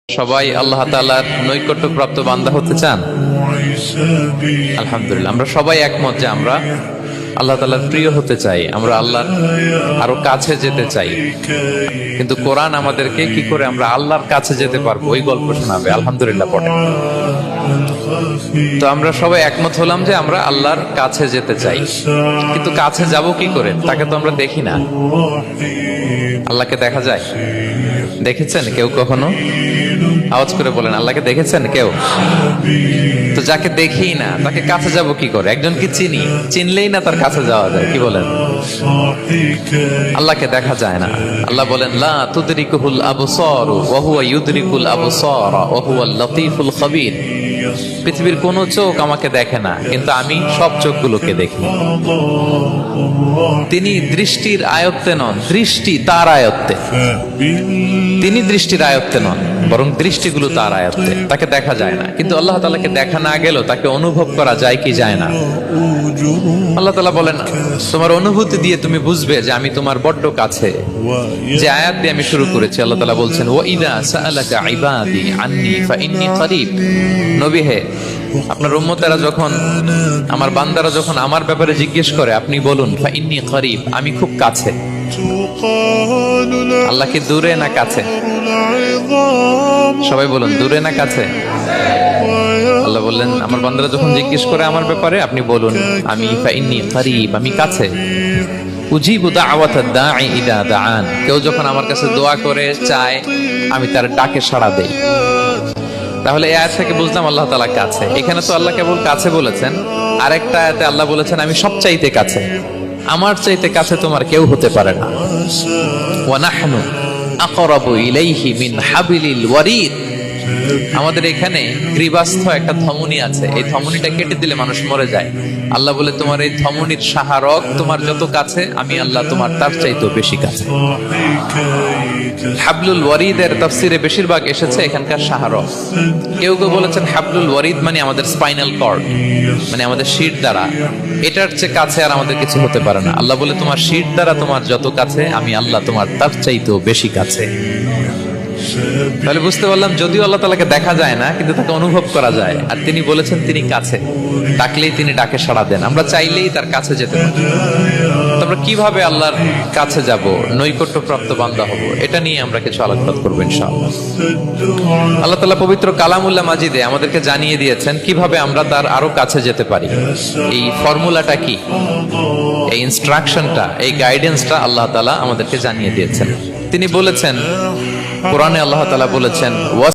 সবাই আল্লাহ তাআলার নৈকট্যপ্রাপ্ত বান্দা হতে চান? আলহামদুলিল্লাহ, আমরা সবাই একমত যে আমরা আল্লাহ তাআলার প্রিয় হতে চাই, আমরা আল্লাহর আরো কাছে যেতে চাই। কিন্তু কোরআন আমাদেরকে কি করে আমরা আল্লাহর কাছে যেতে পারবো ওই গল্প শোনাবে। আলহামদুলিল্লাহ পড়ে। তো আমরা সবাই একমত হলাম যে আমরা আল্লাহর কাছে যেতে চাই, কিন্তু কাছে যাব কি করে? তাকে তো আমরা দেখি না। আল্লাহকে দেখা যায়? দেখেছেন কেউ কখনো? আওয়াজ করে বলেন, আল্লাহকে দেখেছেন কেউ? তো যাকে দেখি না তাকে কাছে যাব কি করে? একজনকে চিনি, চিনলেই না তার কাছে যাওয়া যায়, কি বলেন? আল্লাহকে দেখা যায় না। আল্লাহ বলেন, লা তুদরিকুহুল আবসার ওয়া হুয়া ইউদরিকুল আবসার ওয়া হুয়াল লতীফুল খাবীর। পৃথিবীর কোন চোখ আমাকে দেখে না, কিন্তু আমি সব চোখগুলোকে দেখি। তিনি দৃষ্টির আয়ত্তে নন, দৃষ্টি তার আয়ত্তে। তিনি দৃষ্টির আয়ত্তে নন, বরং দৃষ্টিগুলো তার আয়ত্তে। তাকে দেখা যায় না, কিন্তু আল্লাহ তাআলাকে দেখা না গেলেও তাকে অনুভব করা যায় কি যায় না? আল্লাহ তাআলা বলেন, তোমার অনুভূতি দিয়ে তুমি বুঝবে যে আমি তোমার বড্ড কাছে। যে আয়াত দিয়ে আমি শুরু করেছি, আল্লাহ তাআলা বলছেন, ওয়া ইযা সাআলাকা ইবাদি আন্নী ফাইন্নী করিব। নবী হে, আপনার উম্মতেরা যখন, আমার বান্দারা যখন আমার ব্যাপারে জিজ্ঞেস করে, আপনি বলুন ফাইন্নী করিব, আমি খুব কাছে। আল্লাহ কি দূরে না কাছে? সবাই বলুন, দূরে না কাছে? আল্লাহ বললেন, আমার বান্দারা যখন জিজ্ঞেস করে আমার ব্যাপারে, আপনি বলুন আমি ফাইন্নী করিব, আমি কাছে। উজিবু দাওয়াতাদ দাঈ ইযা দাআন। কেউ যখন আমার কাছে দোয়া করে চায়, আমি তার ডাকে সাড়া দেই। তাহলে এই আয়াত থেকে বুঝলাম আল্লাহ তাআলা কাছে। এখানে তো আল্লাহ কেবল কাছে বলেছেন, আরেকটা আয়াতে আল্লাহ বলেছেন আমি সবচাইতে কাছে। আমার চাইতে কাছে তোমার কেউ হতে পারে না। ওয়া নাহনু আকরাবু ইলাইহি মিন হাবিলিল ওয়ারিদ। আমাদের এখানে গ্রীবাস্থ একটা ধমনী আছে, এই ধমনীটা কেটে দিলে মানুষ মরে যায়। আল্লাহ বলে, তোমার এই ধমনীর সাহারক তোমার যত কাছে, আমি আল্লাহ তোমার তার চাইতেও বেশি কাছে। হাবলুল ওয়ারিদের তাফসিরে বেশিরভাগ এসেছে এখানকার সাহারক। কেউ কেউ বলেছেন হাবলুল ওয়ারিদ মানে আমাদের স্পাইনাল কর্ড, মানে আমাদের শির দ্বারা। এটার চেয়ে কাছে আর আমাদের কিছু হতে পারে না। আল্লাহ বলে, তোমার শির দ্বারা তোমার যত কাছে, আমি আল্লাহ তোমার তার চাইতেও বেশি কাছে। তাহলে বুঝতে পারলাম, যদিও আল্লাহ তাআলাকে দেখা যায় না, কিন্তু তাকে অনুভব করা যায়। আর তিনি বলেছেন তিনি কাছে, ডাকলেই তিনি ডাকে সাড়া দেন। আমরা চাইলেই তার কাছে যেতে পারি। আমরা কিভাবে আল্লাহর কাছে যাব, নৈকট্যপ্রাপ্ত বান্দা হব, এটা নিয়ে আমরা কিছু আলোচনা করবো ইনশাআল্লাহ। আল্লাহ তাআলা পবিত্র কালামুল্লাহ মাজিদে আমাদেরকে জানিয়ে দিয়েছেন কিভাবে আমরা তার আরো কাছে যেতে পারি। এই ফর্মুলাটা কি, এই ইনস্ট্রাকশনটা, এই গাইডেন্সটা আল্লাহ তাআলা আমাদেরকে জানিয়ে দিয়েছেন। তিনি বলেছেন, কোরআনে আল্লাহ তাআলা বলেছেন,